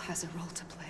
has a role to play.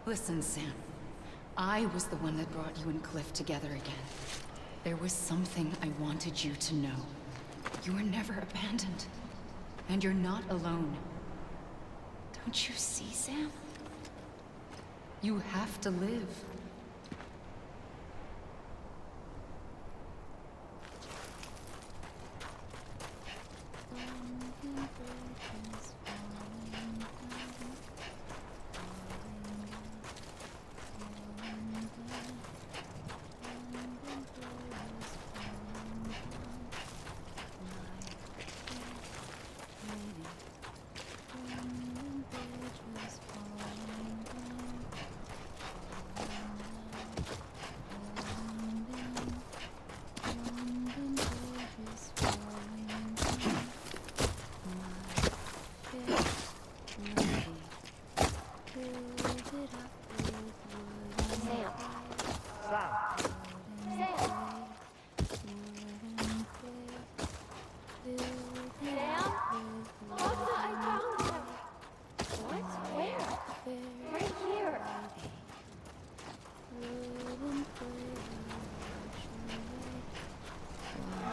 Listen, Sam. I was the one that brought you and Cliff together again. There was something I wanted you to know. You were never abandoned. And you're not alone. Don't you see, Sam? You have to live.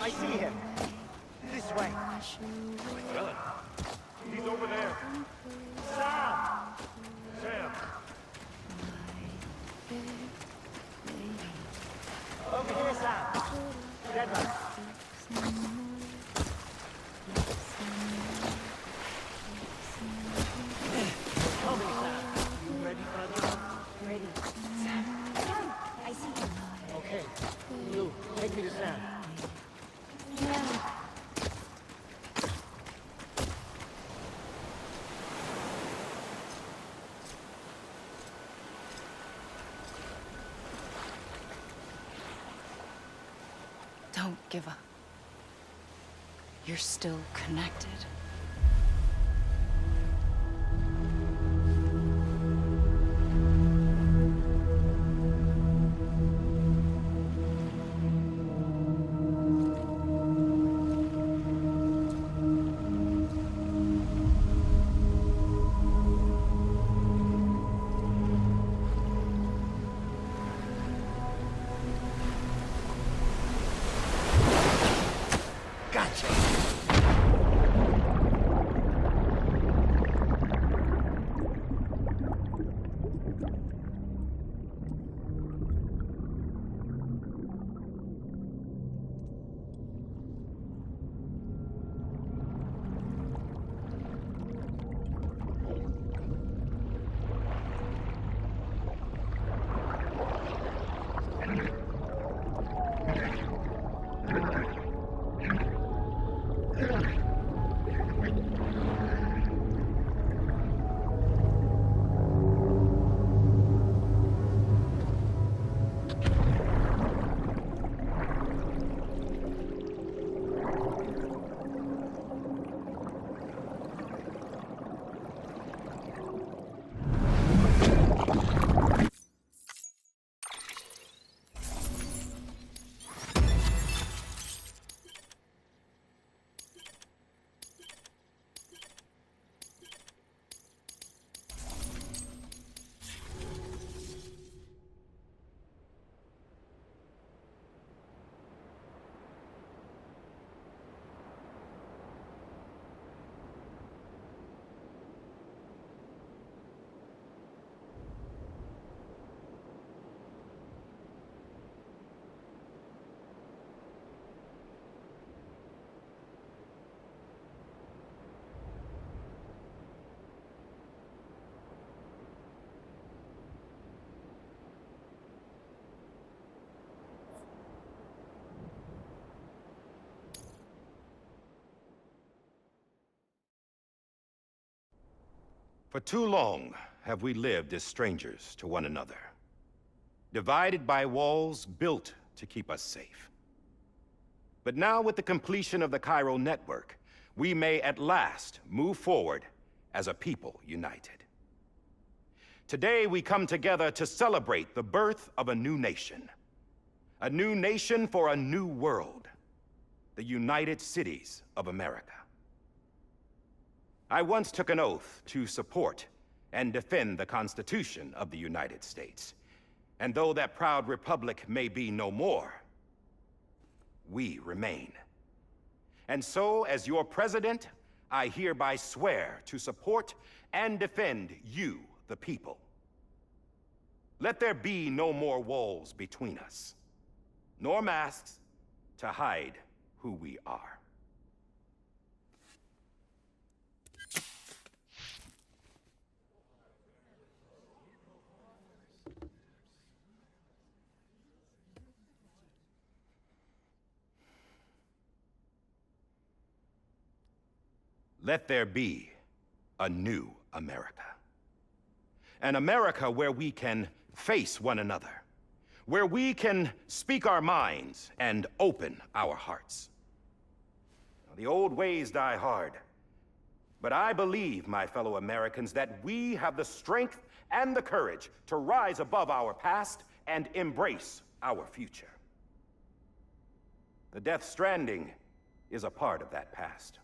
I see him. This way. Well, he's over there. Sam! Sam! Over here, Sam. Dead man. Tell me, Sam. You ready for a job? Ready. Sam. I see him. Okay. Lou, take me to Sam. Yeah. Don't give up. You're still connected. For too long have we lived as strangers to one another, divided by walls built to keep us safe. But now, with the completion of the Cairo network, we may at last move forward as a people united. Today, we come together to celebrate the birth of a new nation. A new nation for a new world. The United Cities of America. I once took an oath to support and defend the Constitution of the United States. And though that proud republic may be no more, we remain. And so, as your president, I hereby swear to support and defend you, the people. Let there be no more walls between us, nor masks to hide who we are. Let there be a new America. An America where we can face one another, where we can speak our minds and open our hearts. Now, the old ways die hard, but I believe, my fellow Americans, that we have the strength and the courage to rise above our past and embrace our future. The Death Stranding is a part of that past.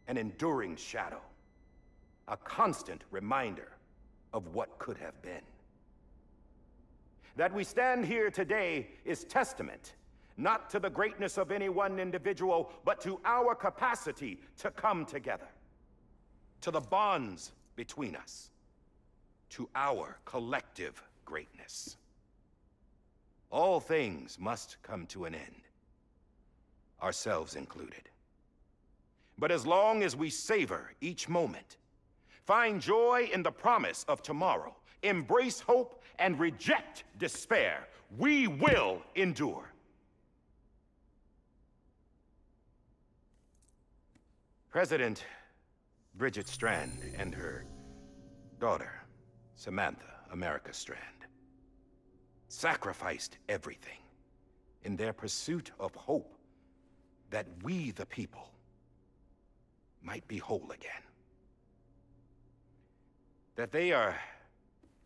An enduring shadow, a constant reminder of what could have been. That we stand here today is testament, not to the greatness of any one individual, but to our capacity to come together, to the bonds between us, to our collective greatness. All things must come to an end, ourselves included. But as long as we savor each moment, find joy in the promise of tomorrow, embrace hope, and reject despair, we will endure. President Bridget Strand and her daughter, Samantha America Strand, sacrificed everything in their pursuit of hope that we, the people, might be whole again. That they are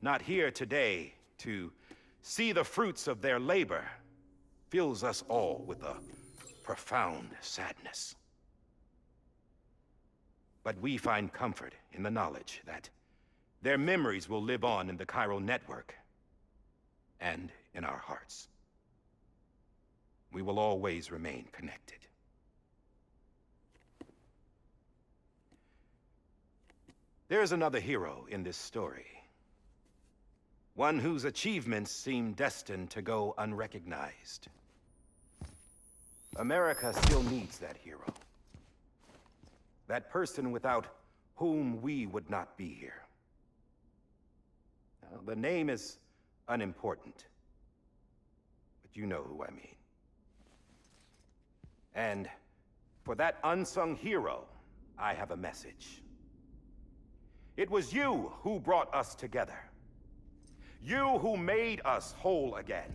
not here today to see the fruits of their labor fills us all with a profound sadness. But we find comfort in the knowledge that their memories will live on in the Cairo network and in our hearts. We will always remain connected. There's another hero in this story. One whose achievements seem destined to go unrecognized. America still needs that hero. That person without whom we would not be here. Now, the name is unimportant, but you know who I mean. And for that unsung hero, I have a message. It was you who brought us together. You who made us whole again.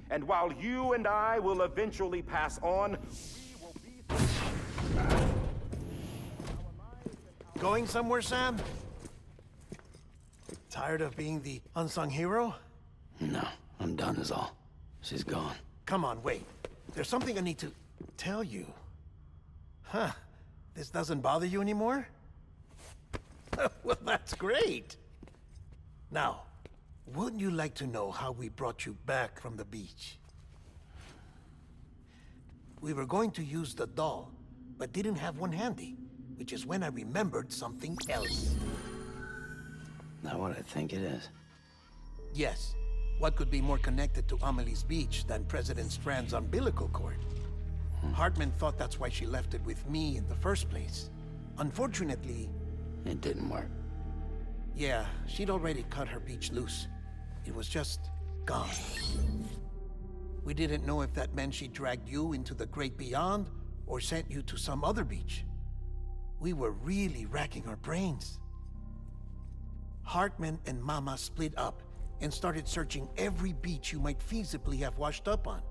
And while you and I will eventually pass on, we will be... Going somewhere, Sam? Tired of being the unsung hero? No, I'm done is all. She's gone. Come on, wait. There's something I need to tell you. Huh. This doesn't bother you anymore? Well, that's great. Now, wouldn't you like to know how we brought you back from the beach? We were going to use the doll, but didn't have one handy, which is when I remembered something else. Not what I think it is. Yes. What could be more connected to Amelie's beach than President Strand's umbilical cord? Hartman thought that's why she left it with me in the first place. Unfortunately... It didn't work. Yeah, she'd already cut her beach loose. It was just gone. We didn't know if that meant she dragged you into the great beyond, or sent you to some other beach. We were really racking our brains. Hartman and Mama split up and started searching every beach you might feasibly have washed up on.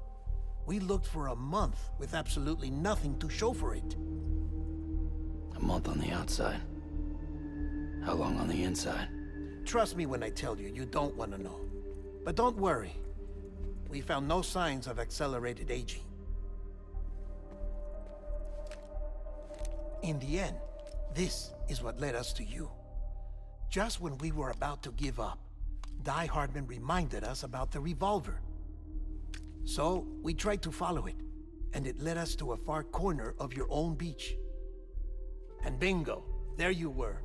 We looked for a month with absolutely nothing to show for it. A month on the outside. How long on the inside? Trust me when I tell you, you don't want to know. But don't worry. We found no signs of accelerated aging. In the end, this is what led us to you. Just when we were about to give up, Die Hardman reminded us about the revolver. So, we tried to follow it, and it led us to a far corner of your own beach. And bingo, there you were.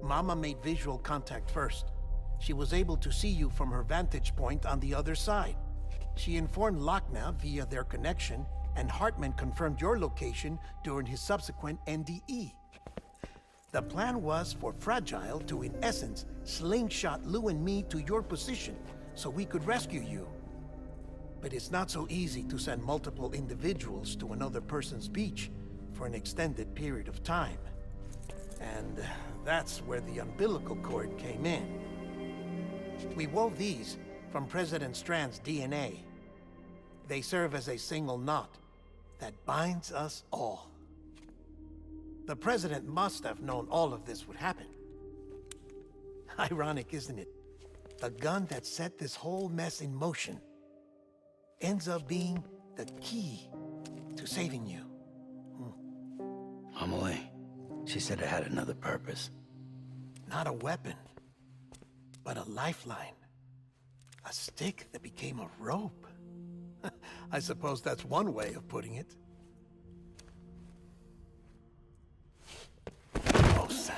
Mama made visual contact first. She was able to see you from her vantage point on the other side. She informed Lochna via their connection, and Hartman confirmed your location during his subsequent NDE. The plan was for Fragile to, in essence, slingshot Lou and me to your position so we could rescue you. But it's not so easy to send multiple individuals to another person's beach for an extended period of time. And that's where the umbilical cord came in. We wove these from President Strand's DNA. They serve as a single knot that binds us all. The President must have known all of this would happen. Ironic, isn't it? The gun that set this whole mess in motion ends up being the key to saving you. Amelie, she said it had another purpose. Not a weapon, but a lifeline. A stick that became a rope. I suppose that's one way of putting it. Oh, Sam.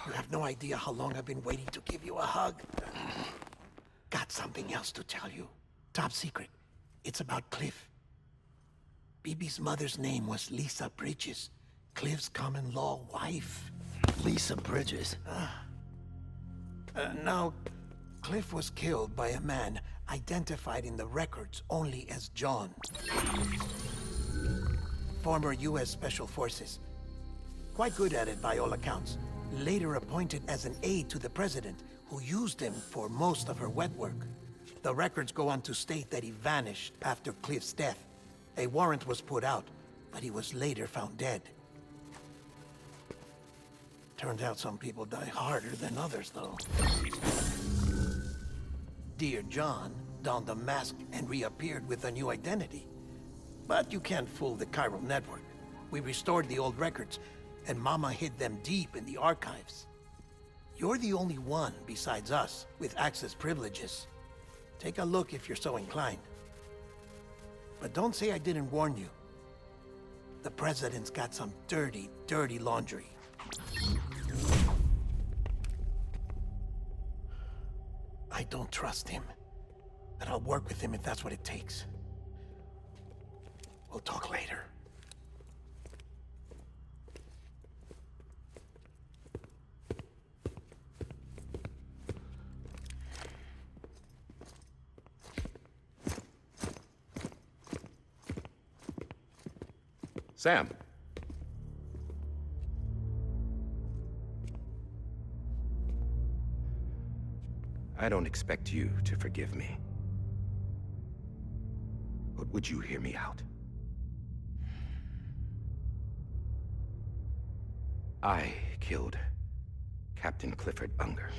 You have no idea how long I've been waiting to give you a hug. Got something else to tell you. Top secret. It's about Cliff. BB's mother's name was Lisa Bridges, Cliff's common-law wife. Lisa Bridges? Now, Cliff was killed by a man identified in the records only as John. Former U.S. Special Forces. Quite good at it by all accounts. Later appointed as an aide to the president, who used him for most of her wet work. The records go on to state that he vanished after Cliff's death. A warrant was put out, but he was later found dead. Turns out some people die harder than others, though. Dear John donned a mask and reappeared with a new identity. But you can't fool the chiral network. We restored the old records, and Mama hid them deep in the archives. You're the only one, besides us, with access privileges. Take a look if you're so inclined. But don't say I didn't warn you. The President's got some dirty, dirty laundry. I don't trust him, but I'll work with him if that's what it takes. We'll talk later. Sam. I don't expect you to forgive me. But would you hear me out? I killed Captain Clifford Unger.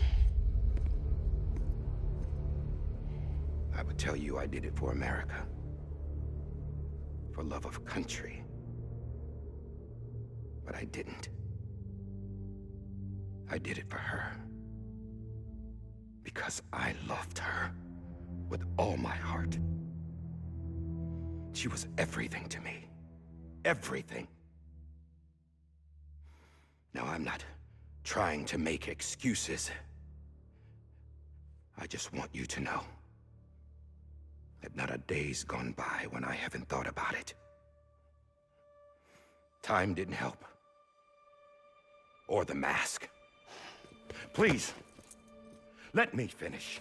I would tell you I did it for America. For love of country. But I didn't. I did it for her. Because I loved her with all my heart. She was everything to me. Everything. Now, I'm not trying to make excuses. I just want you to know that not a day's gone by when I haven't thought about it. Time didn't help. Or the mask. Please, let me finish.